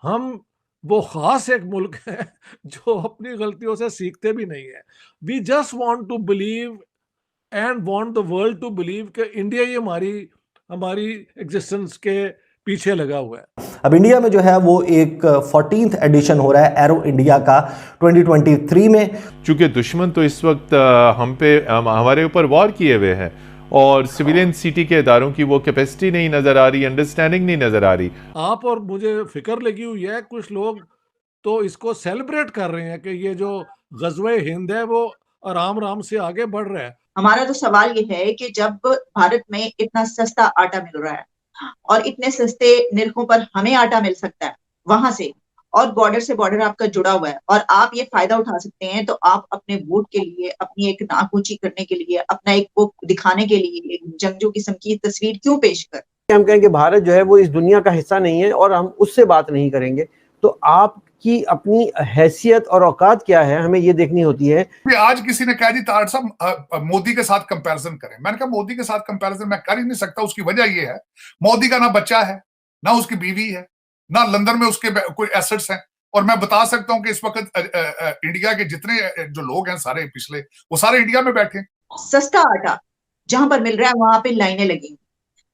हम वो खास एक मुल्क है जो अपनी गलतियों से सीखते भी नहीं है। We just want to believe and want the world to believe कि इंडिया ही हमारी हमारी एग्जिस्टेंस के पीछे लगा हुआ है। अब इंडिया में जो है वो एक 14th एडिशन हो रहा है एरो इंडिया का 2023 में। चूंकि दुश्मन तो इस वक्त हमारे ऊपर वॉर किए हुए हैं और सिविलियन सिटी के इदारों की वो कैपेसिटी नहीं नजर आ रही, अंडरस्टैंडिंग नहीं नजर आ रही। आप और मुझे फिक्र लगी हुई है, कुछ लोग तो इसको सेलिब्रेट कर रहे हैं कि ये जो गज़वे हिंद है वो आराम आराम से आगे बढ़ रहा है। हमारा तो सवाल ये है कि जब भारत में इतना सस्ता आटा मिल रहा है और इतने सस्ते निर्खों पर हमें आटा मिल सकता है वहां से, और बॉर्डर से बॉर्डर आपका जुड़ा हुआ है और आप ये फायदा उठा सकते हैं, तो आप अपने वोट के लिए, अपनी एक नाक ऊंची करने के लिए, अपना एक वो दिखाने के लिए एक जंगजू किस्म की तस्वीर क्यों पेश कर? हम कहें कि भारत जो है वो इस दुनिया का हिस्सा नहीं है और हम उससे बात नहीं करेंगे, तो आपकी अपनी हैसियत और औकात क्या है, हमें ये देखनी होती है। आज किसी ने कहा जी तार साहब मोदी के साथ कंपैरिजन करें। मैंने कहा मोदी के साथ कंपैरिजन मैं कर ही नहीं सकता। उसकी वजह ये है, मोदी का ना बच्चा है, ना उसकी बीवी है, ना लंदन में उसके कोई एसेट्स हैं। और मैं बता सकता हूं कि इस वक्त इंडिया के जितने जो लोग हैं सारे पिछले, वो सारे इंडिया में बैठे। सस्ता आटा जहां पर मिल रहा है वहां पे लाइनें लगी।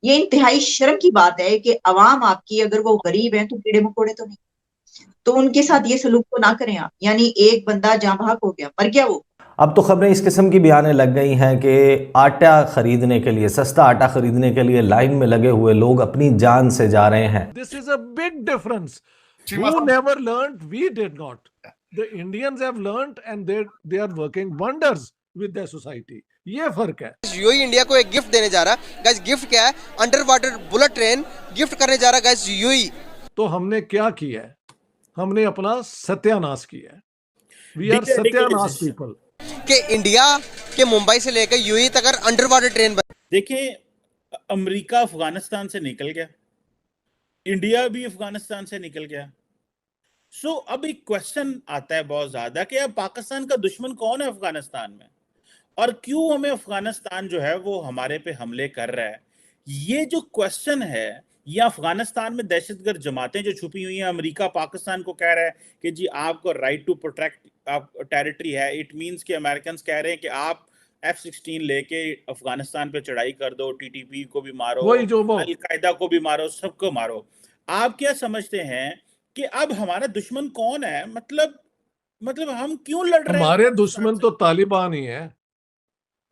ये इंतहाई शर्म की बात है कि अवाम आपकी, अगर वो गरीब है तो कीड़े मकोड़े तो नहीं, तो उनके साथ ये सलूक तो ना करें आप। यानी एक बंदा जहां भाग हो गया, मर गया वो। अब तो खबरें इस किस्म की भी आने लग गई हैं कि आटा खरीदने के लिए, सस्ता आटा खरीदने के लिए लाइन में लगे हुए लोग अपनी जान से जा रहे हैं। This is a big difference. Who never learned? We did not. The Indians have learned and they are working wonders with their society. ये फर्क है। यूएई इंडिया को एक गिफ्ट देने जा रहा है। गाइस गिफ्ट क्या है? Under water bullet train gift करने जा रहा है गाइस यूएई। तो हमने क्या किया है? हमने अपना सत्यानाश किया है। वी आर सत्यानाश पीपल। कि इंडिया के मुंबई से लेकर यूएई तक अगर अंडर वाटर ट्रेन देखिए, अमेरिका अफगानिस्तान से निकल गया, इंडिया भी अफगानिस्तान से निकल गया। सो अब एक क्वेश्चन आता है बहुत ज्यादा कि अब पाकिस्तान का दुश्मन कौन है अफगानिस्तान में, और क्यों हमें अफगानिस्तान जो है वो हमारे पे हमले कर रहा है। ये जो क्वेश्चन है, या अफगानिस्तान में दहशतगर्द जमातें जो छुपी हुई हैं, अमेरिका पाकिस्तान को कह रहा है कि जी आपको राइट टू प्रोटेक्ट टेरिटरी है। इट मींस कि अमेरिकन कह रहे हैं कि आप F-16 लेके अफगानिस्तान पे चढ़ाई कर दो, टीटीपी को भी मारो, अल-कायदा को भी मारो, सबको मारो। आप क्या समझते हैं कि अब हमारा दुश्मन कौन है? मतलब हम क्यों लड़ रहे हैं? हमारे दुश्मन तो तालिबान ही है।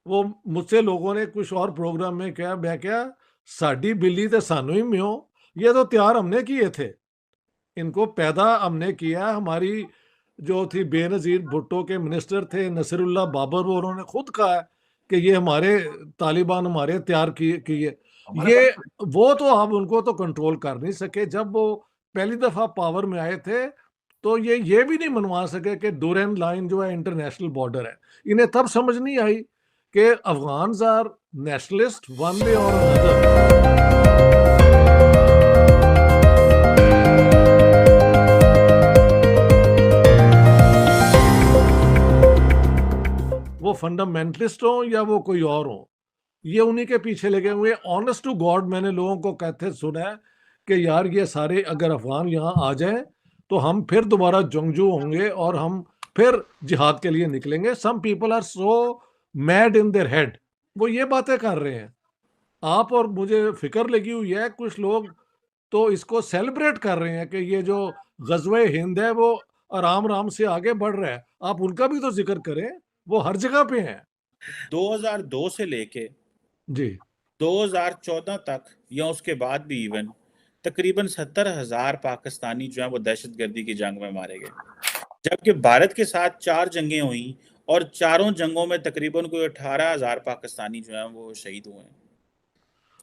वो मुझसे लोगों ने कुछ और प्रोग्राम में कहा, मैं क्या साडी बिल्ली ते सानू ही म्यो। ये तो तैयार हमने किए थे, इनको पैदा हमने किया। हमारी जो थी बेनजीर भुट्टो के मिनिस्टर थे नसीरुल्लाह बाबर, वो उन्होंने खुद कहा कि ये हमारे तालिबान हमारे तैयार किए। ये वो तो अब उनको तो कंट्रोल कर नहीं सके। जब वो पहली दफा पावर में आए थे तो ये भी नहीं मनवा सके कि डोरेन लाइन जो है इंटरनेशनल बॉर्डर है। इन्हें तब समझ नहीं आई कि Afghans are nationalist one way और अनदर। वो फंडामेंटलिस्ट हो या वो कोई और हो, ये उन्हीं के पीछे लगे हुए। ऑनेस्ट टू गॉड मैंने लोगों को कहते सुना है कि यार ये सारे अगर अफगान यहाँ आ जाएं तो हम फिर दोबारा जंगजू होंगे और हम फिर जिहाद के लिए निकलेंगे। Some people are so mad in their head, वो ये बातें कर रहे हैं। आप और मुझे फिक्र लगी हुई है, कुछ लोग तो इसको सेलिब्रेट कर रहे हैं कि ये जो गज़वे हिंद है वो आराम आराम से आगे बढ़ रहा है। आप उनका भी तो जिक्र करें, वो हर जगह पे हैं। 2002 से लेके जी 2014 तक या उसके बाद भी इवन तकरीबन 70,000 पाकिस्तानी जो है वो दहशतगर्दी की जंग में मारे गए, जबकि भारत के साथ 4 जंगें हुई और चारों जंगों में तकरीबन कोई 18,000 पाकिस्तानी जो है वो शहीद हुए हैं।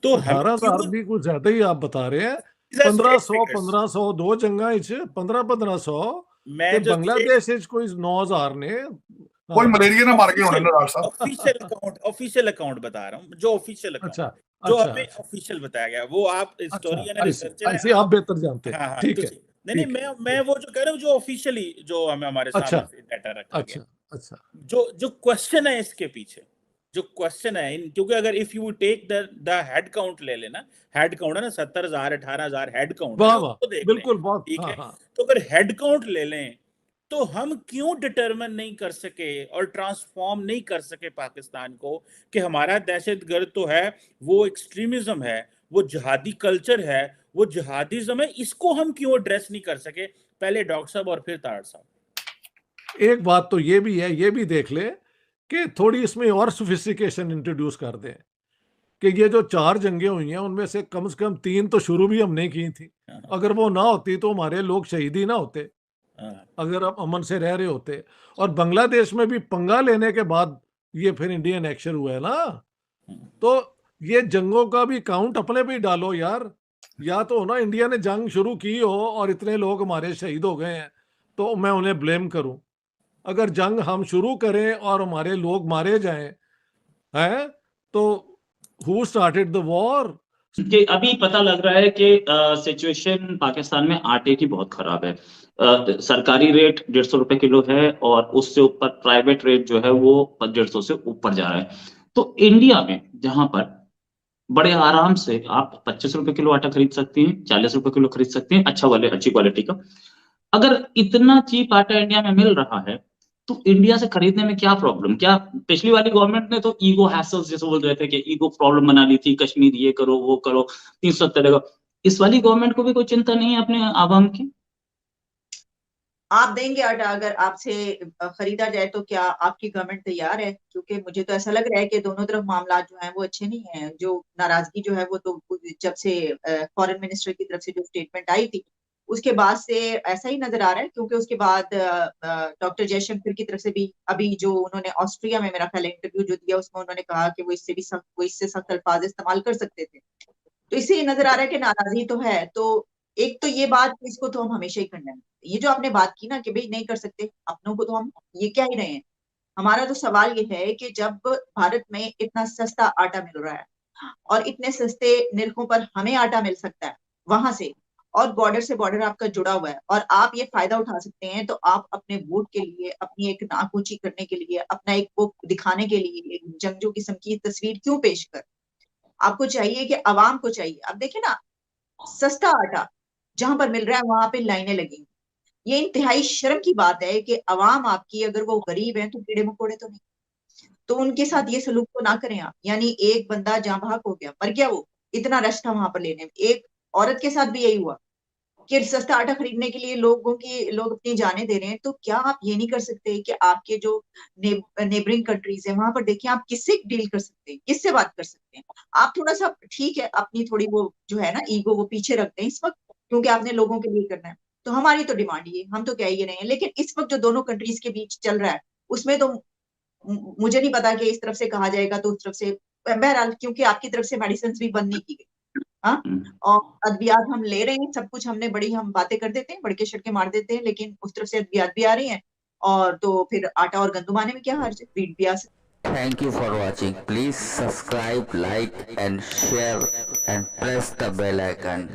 तो 18,000 भी कुछ ज्यादा ही आप बता रहे हैं। 1500 दो जंगा 1500 मैं जो बांग्लादेश कोई 9,000 ने कोई मलेरिया ना मार के होने ना साहब। ऑफिशियल अकाउंट बता रहा हूं, जो ऑफिशियल अकाउंट जो हमें ऑफिशियल बताया गया, वो आप हिस्टोरियन है, रिसर्चर ऐसे आप बेहतर जानते हैं। ठीक है, नहीं मैं वो जो कह रहा हूं जो ऑफिशियली जो हमें हमारे सामने डाटा रखा गया। अच्छा जो क्वेश्चन है इसके पीछे, जो क्वेश्चन है क्योंकि अगर if you take the head count ले लेना, हेड काउंट है ना 70,000 18,000 हेड काउंट वाह है, वाह, उसको देख लें, बिल्कुल बहुत, ठीक हाँ है। हाँ। तो अगर हेड काउंट ले लें तो हम क्यों डिटरमिन नहीं कर सके और ट्रांसफॉर्म नहीं कर सके पाकिस्तान को कि हमारा दहशतगर्द तो है, वो एक्सट्रीमिज्म है, वो जिहादी कल्चर है, वो जिहादिज्म है, इसको हम क्यों एड्रेस नहीं कर सके? पहले डॉक्टर साहब और फिर ताड़ साहब। एक बात तो ये भी है, ये भी देख ले कि थोड़ी इसमें और सोफिस्टिकेशन इंट्रोड्यूस कर दें कि ये जो 4 जंगें हुई हैं उनमें से कम 3 तो शुरू भी हमने की थी। हाँ, अगर वो ना होती तो हमारे लोग शहीद ही ना होते, हाँ, अगर हम अमन से रह रहे होते। और बांग्लादेश में भी पंगा लेने के बाद ये फिर इंडियन एक्शन हुआ है ना। तो ये जंगों का भी काउंट अपने पे ही डालो यार। या तो ना इंडिया ने जंग शुरू की हो और इतने लोग हमारे शहीद हो गए हैं तो मैं उन्हें ब्लेम करूं। अगर जंग हम शुरू करें और हमारे लोग मारे जाएं, हैं, तो हु स्टार्टेड द वॉर? कि अभी पता लग रहा है कि सिचुएशन पाकिस्तान में आटे की बहुत खराब है। सरकारी रेट 150 रुपए किलो है और उससे ऊपर प्राइवेट रेट जो है वो 150 से ऊपर जा रहा है। तो इंडिया में जहां पर बड़े आराम से आप 25 रुपए किलो आटा खरीद सकती हैं, 40 रुपए किलो खरीद सकती हैं, अच्छी क्वालिटी का। अगर इतना चीप आटा इंडिया में मिल रहा है तो इंडिया से खरीदने में क्या प्रॉब्लम? क्या पिछली वाली गवर्नमेंट ने तो ईगो हैसल्स जैसे बोल रहे थे कि ईगो प्रॉब्लम बना ली थी, कश्मीर ये करो वो करो, 370 लगा। इस वाली गवर्नमेंट को भी कोई चिंता नहीं है अपने आवाम की? आप देंगे आटा अगर आपसे खरीदा जाए तो क्या आपकी गवर्नमेंट तैयार है? क्योंकि मुझे तो ऐसा लग रहा है कि दोनों तरफ मामला जो है वो अच्छे नहीं है। जो नाराजगी जो है वो तो जब से फॉरेन मिनिस्टर की तरफ से जो स्टेटमेंट आई थी उसके बाद से ऐसा ही नजर आ रहा है। क्योंकि उसके बाद डॉक्टर जयशंकर की तरफ से भी अभी जो उन्होंने ऑस्ट्रिया में मेरा ख्याल इंटरव्यू जो दिया उसमें उन्होंने कहा कि वो इससे सख्त अल्फाज इस्तेमाल कर सकते थे। तो इससे ये नजर आ रहा है कि नाराजगी तो है। तो एक तो ये बात, इसको तो हम हमेशा ही करना है। ये जो आपने बात की ना कि भाई नहीं कर सकते अपनों को, तो हम ये क्या ही रहे हैं। हमारा तो सवाल ये है कि जब भारत में इतना सस्ता आटा मिल रहा है और इतने सस्ते निर्खों पर हमें आटा मिल सकता है वहां से, और बॉर्डर से बॉर्डर आपका जुड़ा हुआ है, और आप ये फायदा उठा सकते हैं, तो आप अपने वोट के लिए, अपनी एक नाक ऊंची करने के लिए, अपना एक वो दिखाने के लिए एक जंगजू किस्म की तस्वीर क्यों पेश कर? आपको चाहिए कि आवाम को चाहिए। अब देखिए ना, सस्ता आटा जहां पर मिल रहा है वहां पे लाइनें लगी। ये इंतहाई शर्म की बात है कि अवाम आपकी, अगर वो गरीब है तो कीड़े मकोड़े तो नहीं, तो उनके साथ ये सलूक तो ना करें आप। यानी एक बंदा जहां भाग हो गया, मर गया, वो इतना रश था वहां पर लेने में। एक औरत के साथ भी यही हुआ कि सस्ता आटा खरीदने के लिए लोग अपनी जानें दे रहे हैं। तो क्या आप ये नहीं कर सकते कि आपके जो नेबरिंग कंट्रीज है वहां पर देखिए आप किससे डील कर सकते हैं, किससे बात कर सकते हैं? आप थोड़ा सा, ठीक है, अपनी थोड़ी वो जो है ना ईगो वो पीछे रखते हैं इस वक्त, क्योंकि आपने लोगों के लिए करना है। तो हमारी तो डिमांड ये, हम तो कह ही रहे हैं। लेकिन इस वक्त जो दोनों कंट्रीज के बीच चल रहा है उसमें तो मुझे नहीं पता कि इस तरफ से कहा जाएगा तो उस तरफ से, बहरहाल क्योंकि आपकी तरफ से मेडिसिन भी बंद नहीं की गई। हाँ, और अद्वियात हम ले रहे हैं, सब कुछ हमने बड़ी हम बातें कर देते हैं, बड़के शटके मार देते हैं, लेकिन उस तरफ से अद्वियात भी आ रही हैं। और तो फिर आटा और गंदुम आने में क्या हर्ज है, वीट भी आ सकती है। Thank you for watching. Please subscribe, like and share and press the bell icon.